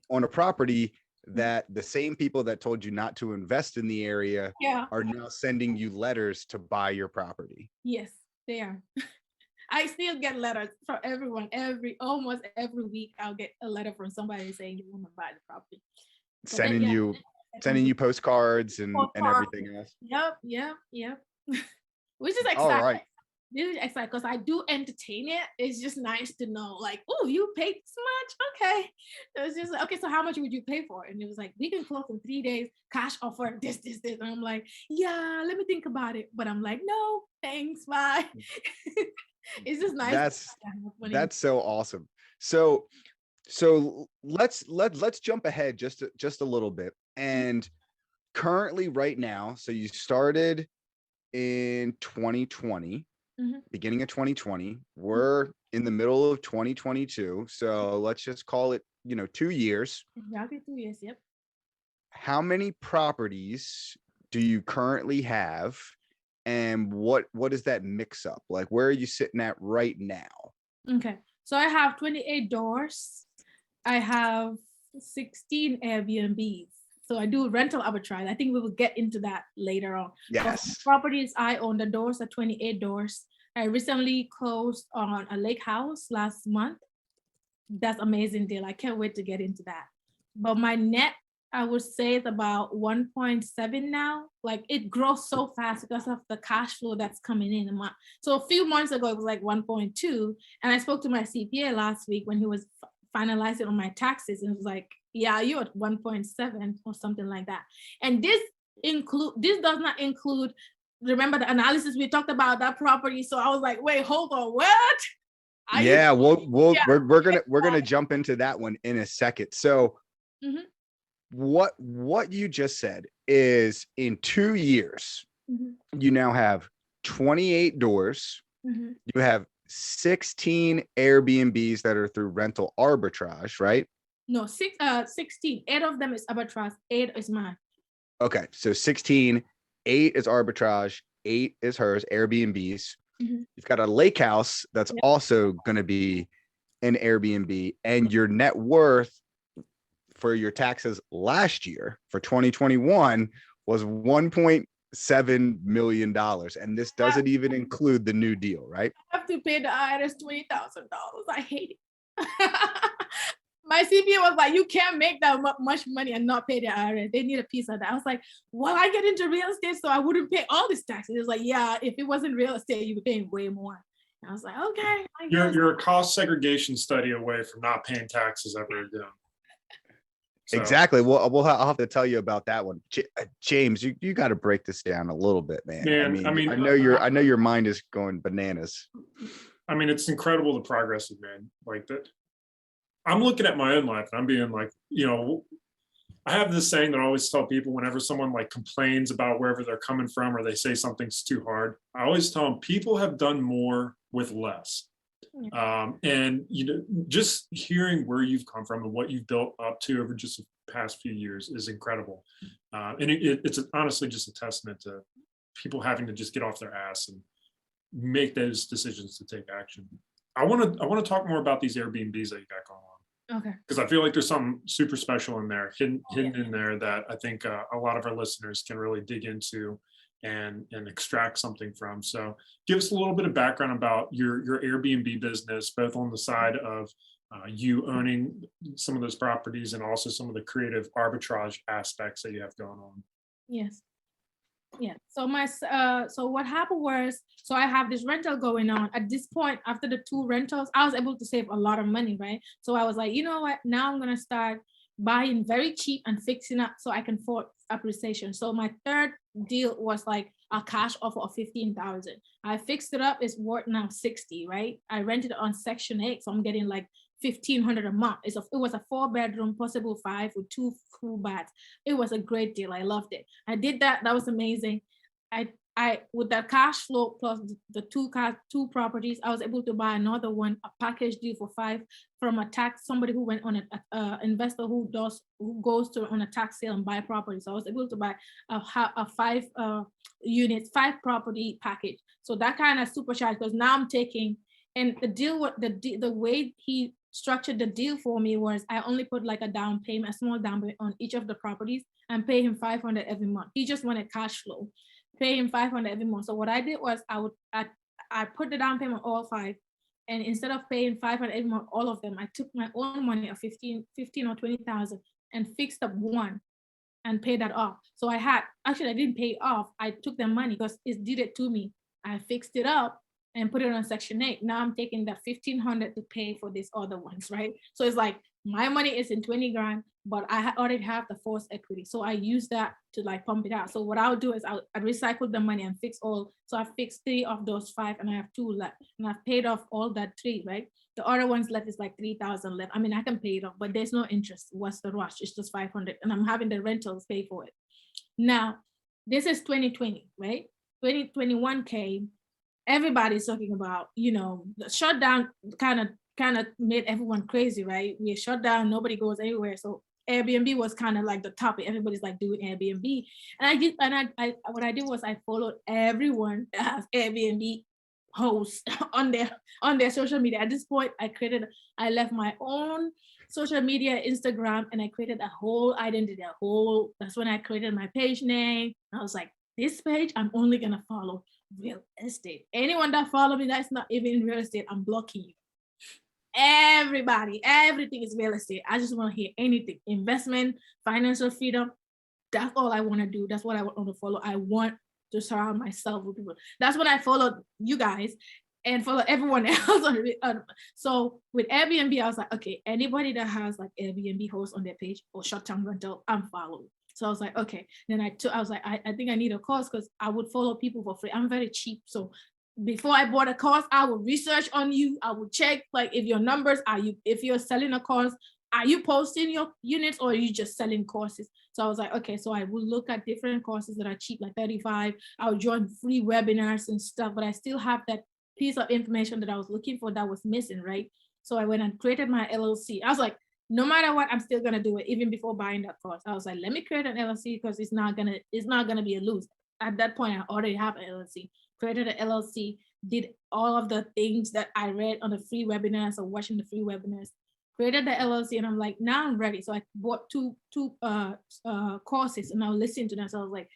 On a property that the same people that told you not to invest in the area are now sending you letters to buy your property. Yes, they are. I still get letters from everyone. Almost every week I'll get a letter from somebody saying you want to buy the property. Sending you postcards and everything else. Yep. Which is exciting. All right. This is exciting because I do entertain it. It's just nice to know, like, oh, you paid this much? Okay. It was just like, okay, so how much would you pay for it? And it was like, we can close in 3 days, cash offer, this. And I'm like, yeah, let me think about it. But I'm like, no, thanks, bye. It's just nice. That's so awesome. So let's jump ahead just a little bit. And currently right now, so you started in 2020, beginning of 2020, we're in the middle of 2022. So let's just call it, 2 years. Exactly 2 years. Yep. How many properties do you currently have? And what is that mix up? Like, where are you sitting at right now? Okay. So I have 28 doors. I have 16 Airbnbs. So I do rental arbitrage. I think we will get into that later on. Yes. Properties I own, the doors are 28 doors. I recently closed on a lake house last month. That's amazing deal. I can't wait to get into that. But my net, I would say it's about 1.7 now. Like it grows so fast because of the cash flow that's coming in a month. So a few months ago, it was like 1.2. And I spoke to my CPA last week when he was finalizing on my taxes. And it was like, yeah, you're at 1.7 or something like that. And this does not include, remember the analysis we talked about that property. So I was like, wait, hold on, what? We're gonna jump into that one in a second. So what you just said is in 2 years, you now have 28 doors. You have 16 Airbnbs that are through rental arbitrage, right? No, 16. 8 of them is arbitrage. 8 is mine. Okay, so 16, 8 is arbitrage, 8 is hers, Airbnbs. You've got a lake house that's also going to be an Airbnb, and your net worth for your taxes last year for 2021 was $1.7 million. And this doesn't even include the new deal, right? I have to pay the IRS $20,000. I hate it. my CPA was like, you can't make that much money and not pay the IRS. They need a piece of that. I was like, well, I get into real estate, so I wouldn't pay all this taxes. It was like, yeah, if it wasn't real estate, you'd be paying way more. And I was like, okay. You're a cost segregation study away from not paying taxes ever again. So. Exactly. I'll have to tell you about that one. James, you got to break this down a little bit, man. I know your mind is going bananas. I mean, it's incredible the progress you've made. Like that. I'm looking at my own life and I'm being like, I have this saying that I always tell people whenever someone like complains about wherever they're coming from or they say something's too hard. I always tell them people have done more with less. And just hearing where you've come from and what you've built up to over just the past few years is incredible. And it's honestly just a testament to people having to just get off their ass and make those decisions to take action. I want to talk more about these Airbnbs that you got going on. Okay. Because I feel like there's something super special in there, hidden in there that I think a lot of our listeners can really dig into and extract something from. So give us a little bit of background about your Airbnb business, both on the side of you owning some of those properties and also some of the creative arbitrage aspects that you have going on. Yes. Yeah. So so what happened was, so I have this rental going on. At this point, after the 2 rentals, I was able to save a lot of money, right? So I was like, you know what? Now I'm gonna start buying very cheap and fixing up so I can afford appreciation. So my third deal was like a cash offer of 15,000. I fixed it up. It's worth now 60, right? I rented it on Section 8, so I'm getting like 1,500 a month. It was a 4-bedroom, possible 5 with 2 full baths. It was a great deal. I loved it. I did that. That was amazing. I with that cash flow plus the 2 properties, I was able to buy another one, a package deal for 5 from somebody who went on a investor who goes on a tax sale and buy properties. So I was able to buy a 5 units, 5 property package. So that kind of supercharged, because now I'm taking, and the deal with the way he structured the deal for me was I only put like a small down payment on each of the properties and pay him 500 every month. He just wanted cash flow, pay him 500 every month. So what I did was I put the down payment on all 5, and instead of paying 500 every month, all of them, I took my own money of 15 or 20,000 and fixed up one and paid that off. So I didn't pay it off. I took the money because it's did it to me. I fixed it up and put it on Section 8. Now I'm taking that 1,500 to pay for these other ones, right? So it's like my money is in 20 grand, but I already have the forced equity. So I use that to like pump it out. So what I'll do is I recycle the money and fix all. So I fixed 3 of those 5 and I have 2 left. And I've paid off all that 3, right? The other ones left is like 3,000 left. I mean, I can pay it off, but there's no interest. What's the rush? It's just 500 and I'm having the rentals pay for it. Now, this is 2020, right? 2021 came. Everybody's talking about, the shutdown kind of made everyone crazy, right? We shut down, nobody goes anywhere. So Airbnb was kind of like the topic. Everybody's like doing Airbnb. And what I did was I followed everyone that has Airbnb hosts on their social media. At this point, I left my own social media, Instagram, and I created a whole identity, that's when I created my page name. I was like, this page, I'm only gonna follow real estate. Anyone that follow me that's not even in real estate, I'm blocking you. Everybody, everything is real estate. I just want to hear anything. Investment, financial freedom. That's all I want to do. That's what I want to follow. I want to surround myself with people. That's when I followed you guys and follow everyone else. So with Airbnb, I was like, okay, anybody that has like Airbnb host on their page or short-term rental, I'm following. So I was like, okay. Then I was like, I think I need a course because I would follow people for free. I'm very cheap. So before I bought a course, I would research on you. I would check like if your numbers if you're selling a course, are you posting your units or are you just selling courses? So I was like, okay, so I will look at different courses that are cheap, like 35. I'll join free webinars and stuff, but I still have that piece of information that I was looking for that was missing, right? So I went and created my LLC. I was like, no matter what, I'm still gonna do it. Even before buying that course, I was like, let me create an LLC because it's not gonna be a lose. At that point, I already have an LLC. Created an LLC, did all of the things that I read on the free webinars or watching the free webinars. Created the LLC, and I'm like, now I'm ready. So I bought two courses, and I was listening to them. So I was like,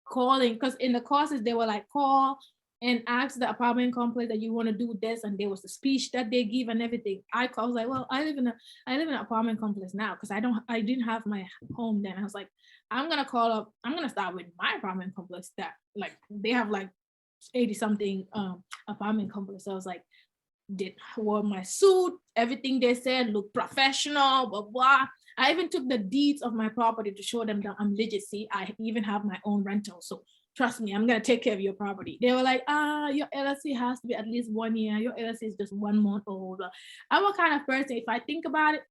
calling, because in the courses they were like, call and ask the apartment complex that you want to do this, and there was a speech that they give and everything. I was like, well, I live in an apartment complex now because I didn't have my home then. I was like, I'm gonna start with my apartment complex that like they have like 80 something apartment complex. So I was like, wore my suit, everything they said looked professional, blah blah. I even took the deeds of my property to show them that I'm legit. See, I even have my own rental. So trust me, I'm gonna take care of your property. They were like, your LLC has to be at least 1 year. Your LLC is just 1 month old. I'm a kind of person, if I think about it,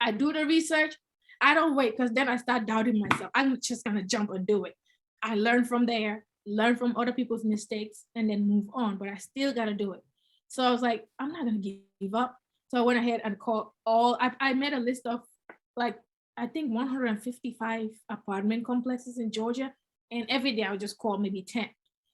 I do the research. I don't wait because then I start doubting myself. I'm just gonna jump and do it. I learn from there, learn from other people's mistakes, and then move on. But I still gotta do it. So I was like, I'm not gonna give up. So I went ahead and called I made a list of like, I think 155 apartment complexes in Georgia. And every day I would just call maybe 10.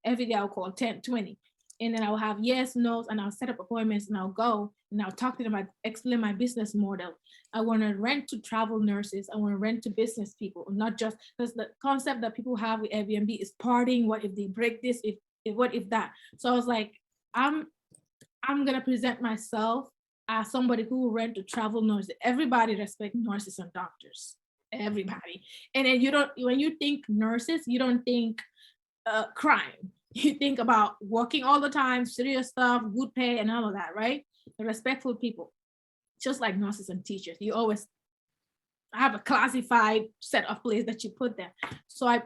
Every day I'll call 10, 20. And then I'll have yes, no's, and I'll set up appointments and I'll go and I'll talk to them. I explain my business model. I want to rent to travel nurses. I want to rent to business people, not just because the concept that people have with Airbnb is partying. What if they break this? What if that? So I was like, I'm gonna present myself as somebody who will rent to travel nurses. Everybody respects nurses and doctors. Everybody. And then when you think nurses, you don't think crime. You think about working all the time, serious stuff, good pay, and all of that, right? The respectful people, just like nurses and teachers. You always have a classified set of place that you put there. So I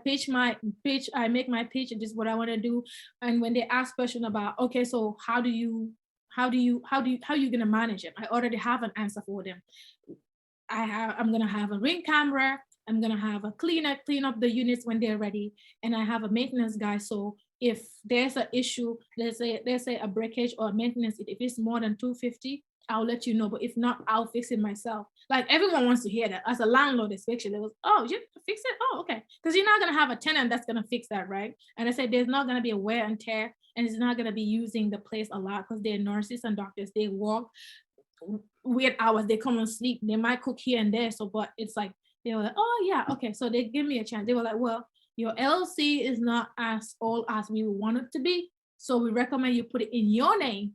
I make my pitch, and this is what I want to do. And when they ask question about, okay, so how you gonna manage it? I already have an answer for them. I'm gonna have a ring camera. I'm gonna have a cleaner clean up the units when they're ready, and I have a maintenance guy. So if there's an issue, let's say a breakage or a maintenance, if it's more than $250, I'll let you know. But if not, I'll fix it myself. Like everyone wants to hear that. As a landlord, especially, they was, oh, you fix it? Oh, okay. Because you're not gonna have a tenant that's gonna fix that, right? And I said there's not gonna be a wear and tear, and it's not gonna be using the place a lot because they're nurses and doctors. They work weird hours. They come and sleep. They might cook here and there. So, but it's like they were like, oh yeah, okay. So they give me a chance. They were like, well, your LLC is not as old as we want it to be. So we recommend you put it in your name.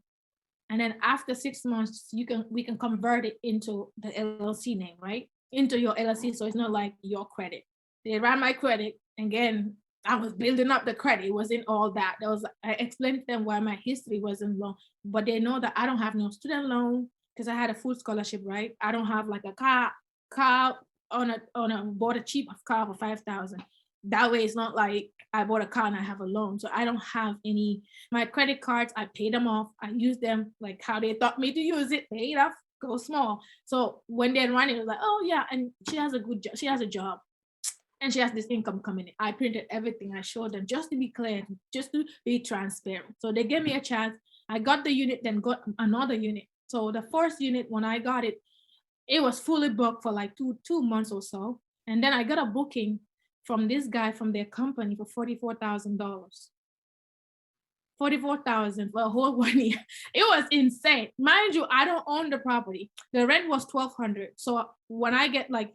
And then after 6 months, we can convert it into the LLC name, right? Into your LLC. So it's not like your credit. They ran my credit. Again, I was building up the credit. It wasn't all that. I explained to them why my history wasn't long, but they know that I don't have no student loan because I had a full scholarship, right? I don't have like a car bought a cheap car for $5,000. That way it's not like I bought a car and I have a loan. So I don't have any, my credit cards, I pay them off. I use them like how they taught me to use it, pay it off, go small. So when they're running, it was like, oh yeah, and she has a good job. She has a job and she has this income coming in. I printed everything. I showed them just to be clear, just to be transparent. So they gave me a chance. I got the unit, then got another unit. So the first unit, when I got it, it was fully booked for like two months or so. And then I got a booking from this guy from their company for $44,000. $44,000 for a whole 1 year. It was insane. Mind you, I don't own the property. The rent was $1,200. So when I get like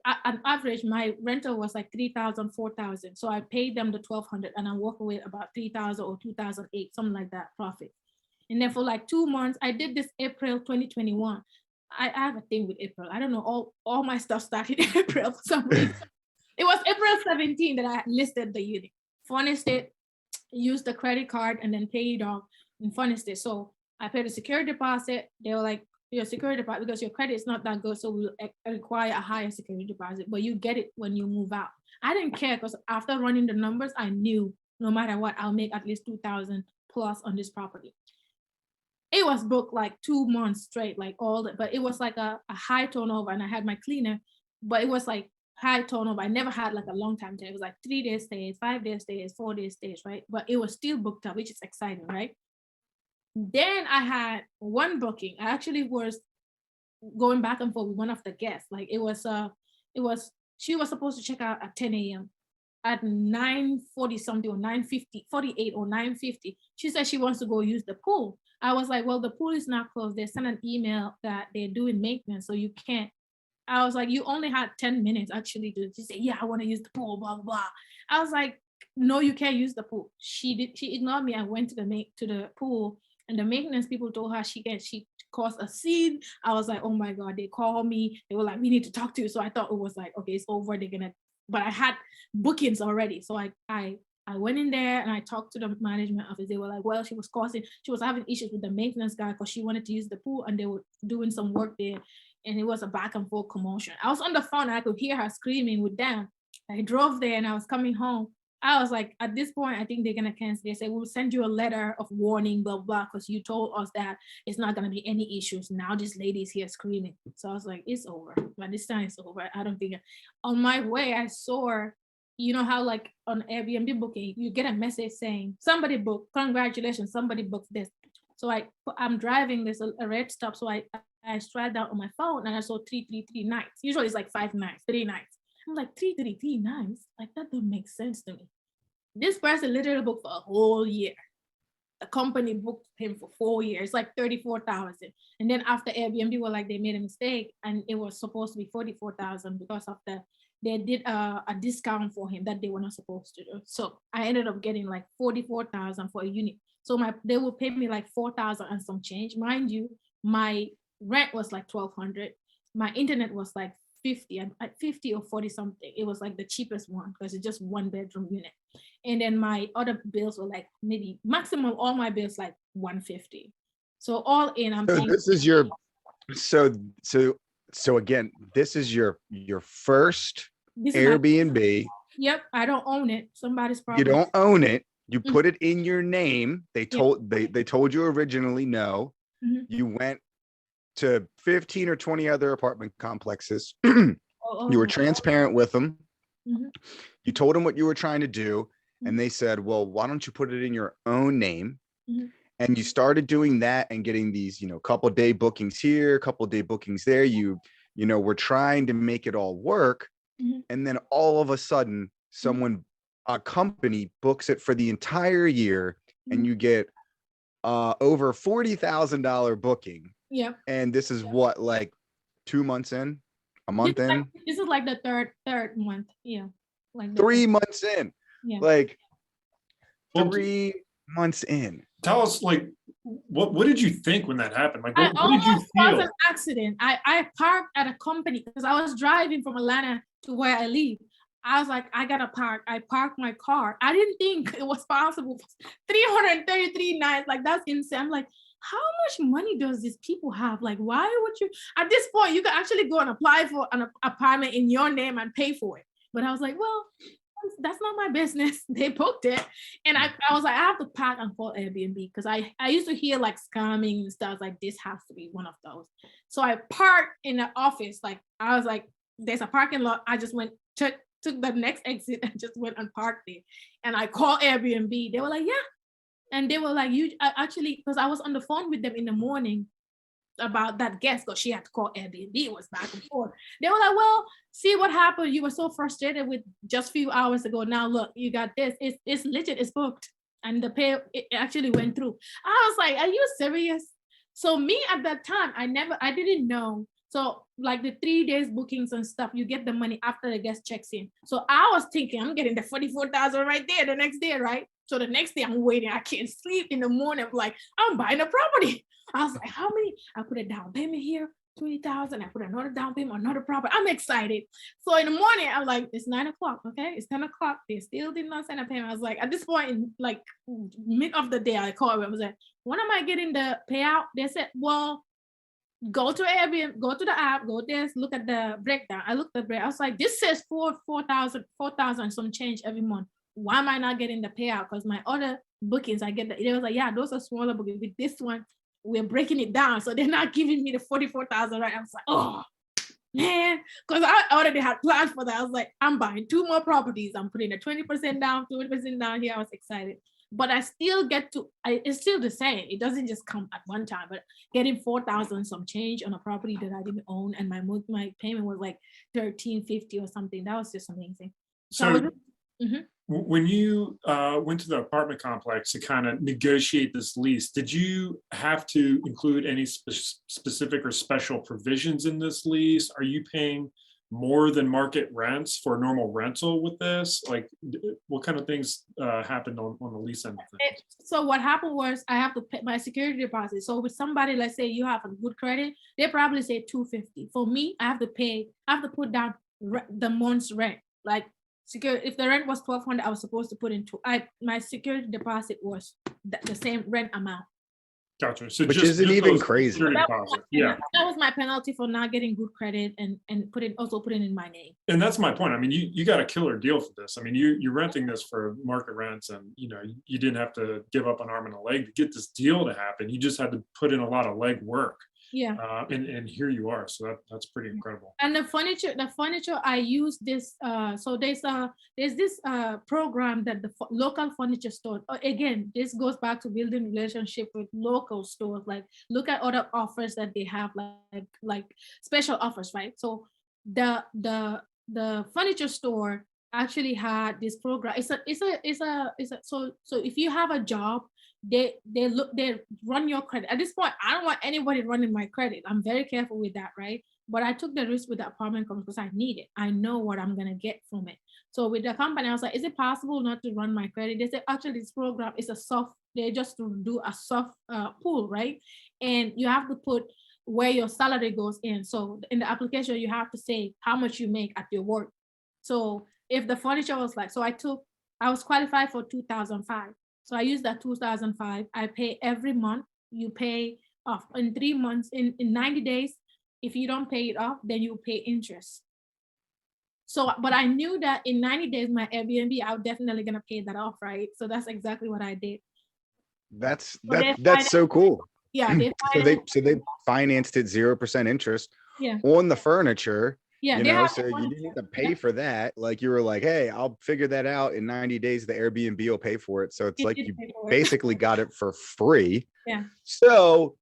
on average, my rental was like $3,000, $4,000. So I paid them the $1,200 and I walk away about $3,000 or $2,008, something like that profit. And then for like 2 months, I did this April 2021. I have a thing with April. I don't know, all my stuff started in April for some reason. It was April 17 that I listed the unit. Furnished it, used the credit card, and then paid it off and furnished it. So I paid a security deposit. They were like, your security deposit, because your credit is not that good, so we'll require a higher security deposit, but you get it when you move out. I didn't care because after running the numbers, I knew no matter what, I'll make at least 2,000 plus on this property. It was booked like 2 months straight, like all that, but it was like a high turnover, and I had my cleaner, but it was like high turnover. I never had like a long time stay. It was like 3 days stays, 5 days stays, 4 days stays, right? But it was still booked up, which is exciting, right? Then I had one booking. I actually was going back and forth with one of the guests. Like she was supposed to check out at 10 a.m. At 9:40 something or 9:50, 48 or 9:50, she said she wants to go use the pool. I was like, well, the pool is not closed. They sent an email that they're doing maintenance, so you can't. I was like, you only had 10 minutes actually to say, yeah, I want to use the pool, blah, blah, blah. I was like, no, you can't use the pool. She ignored me. I went to the pool, and the maintenance people told her she caused a scene. I was like, oh my God, they called me. They were like, we need to talk to you. So I thought it was like, okay, it's over. But I had bookings already. So I went in there and I talked to the management office. They were like, well, she was having issues with the maintenance guy because she wanted to use the pool and they were doing some work there. And it was a back and forth commotion. I was on the phone and I could hear her screaming with them. I drove there and I was coming home. I was like, at this point, I think they're going to cancel. They said, we'll send you a letter of warning, blah, blah, because you told us that it's not going to be any issues. Now this lady's here screaming. So I was like, it's over. But this time it's over. I don't think. On my way, I saw, you know how like on Airbnb booking, you get a message saying, somebody booked, congratulations, somebody booked this. So I'm driving, there's a red stop. So I scrolled down on my phone and I saw 333 nights. Usually it's like 5 nights, 3 nights. I'm like, 333 nights? Like, that don't make sense to me. This person literally booked for a whole year. The company booked him for 4 years, like 34,000. And then after Airbnb were like, they made a mistake and it was supposed to be 44,000 because of they did a discount for him that they were not supposed to do. So I ended up getting like 44,000 for a unit. So they will pay me like 4,000 and some change. Mind you, my rent was like 1,200. My internet was like 50 or 40 something. It was like the cheapest one because it's just 1 bedroom unit. And then my other bills were like maybe maximum all my bills like 150. So all in, I'm paying. This is your so again, this is your first Airbnb. Yep, I don't own it. Somebody's probably. You don't own it. You put it in your name. They told you originally no. You went to 15 or 20 other apartment complexes. You were transparent with them. You told them what you were trying to do. And they said, well, why don't you put it in your own name? And you started doing that and getting these, couple day bookings here, couple day bookings there. You were trying to make it all work. And then all of a sudden, a company books it for the entire year and you get over $40,000 booking. Yeah. And this is what, like 2 months in, a month in? This is like the third month. Yeah. Like 3 months in. Yeah. Like 3 months in. Tell us, like, what did you think when that happened? Like, what did you feel? It was an accident. I parked at a company because I was driving from Atlanta to where I live. I was like, I gotta park. I parked my car. I didn't think it was possible. 333 nights, like that's insane. I'm like, how much money does these people have? Like, why would you? At this point, you could actually go and apply for an apartment in your name and pay for it. But I was like, well, that's not my business. They booked it. And I was like, I have to park and call Airbnb because I used to hear like scamming and stuff like this has to be one of those. So I parked in the office. Like, I was like, there's a parking lot. I just went took the next exit and just went and parked there. And I called Airbnb. They were like, yeah. And they were like, actually, because I was on the phone with them in the morning about that guest, because she had to call Airbnb. It was back and forth. They were like, well, see what happened. You were so frustrated with just a few hours ago. Now look, you got this. It's legit. It's booked. And the pay, it actually went through. I was like, are you serious? So me at that time, I didn't know. So like the 3 days bookings and stuff, you get the money after the guest checks in. So I was thinking I'm getting the 44,000 right there the next day, right? So the next day I'm waiting. I can't sleep in the morning. I'm like, I'm buying a property. I was like, how many? I put a down payment here, 20,000. I put another down payment, another property. I'm excited. So in the morning, I'm like, it's 9 o'clock. Okay, it's 10 o'clock. They still did not send a payment. I was like, at this point, in like mid of the day, I called them. I was like, when am I getting the payout? They said, well, go to Airbnb, go to the app, go there, look at the breakdown. I looked at the breakdown. I was like, this says 4,000 some change every month. Why am I not getting the payout? Because my other bookings, I get they was like, yeah, those are smaller bookings. With this one, we're breaking it down. So they're not giving me the 44,000, right? I was like, oh, man. Because I already had plans for that. I was like, I'm buying 2 more properties. I'm putting a 20% down, 20% down here. I was excited. But I still it's still the same. It doesn't just come at one time, but getting 4,000 some change on a property that I didn't own, and my payment was like $1,350 or something. That was just amazing. So when you went to the apartment complex to kind of negotiate this lease, did you have to include any specific or special provisions in this lease? Are you paying more than market rents for normal rental with this? Like, what kind of things happened on the lease end of things? So what happened was I have to pay my security deposit. So with somebody, let's say you have a good credit, they probably say $250. For me, I have to put down the month's rent. Like if the rent was $1,200, I was supposed to put in my security deposit was the same rent amount. Gotcha. So which isn't even crazy. That was my penalty for not getting good credit and also putting in my name. And that's my point. I mean, you got a killer deal for this. I mean, you're renting this for market rents, and you didn't have to give up an arm and a leg to get this deal to happen. You just had to put in a lot of leg work. Yeah. And here you are. So that's pretty incredible. And the furniture I use this. So there's this program that the local furniture store. Again, this goes back to building relationship with local stores. Like look at other offers that they have, like special offers, right? So the furniture store actually had this program. So if you have a job, they run your credit. At this point, I don't want anybody running my credit. I'm very careful with that, right? But I took the risk with the apartment company because I need it. I know what I'm gonna get from it. So with the company, I was like, is it possible not to run my credit? They said, actually, this program is they just do a soft pool, right? And you have to put where your salary goes in. So in the application, you have to say how much you make at your work. So if the furniture was I was qualified for 2005. So I used that 2005. I pay every month. You pay off in 3 months, in 90 days. If you don't pay it off, then you pay interest. So, but I knew that in 90 days, my Airbnb, I was definitely gonna pay that off, right? So that's exactly what I did. That's so cool. Yeah. So they financed it 0% interest Yeah. on the furniture. Yeah. So you didn't have to pay for that. Like you were like, hey, I'll figure that out in 90 days. The Airbnb will pay for it. So it's like you basically got it for free. Yeah. So,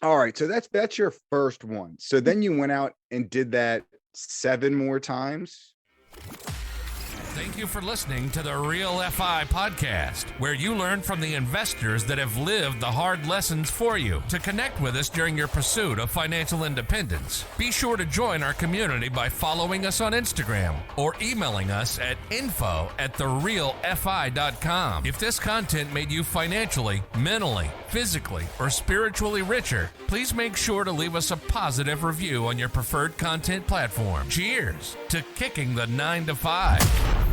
all right. So that's your first one. So then you went out and did that 7 more times. Thank you for listening to the Real FI podcast, where you learn from the investors that have lived the hard lessons for you. To connect with us during your pursuit of financial independence, be sure to join our community by following us on Instagram or emailing us at info@therealfi.com. If this content made you financially, mentally, physically, or spiritually richer, please make sure to leave us a positive review on your preferred content platform. Cheers to kicking the 9 to 5.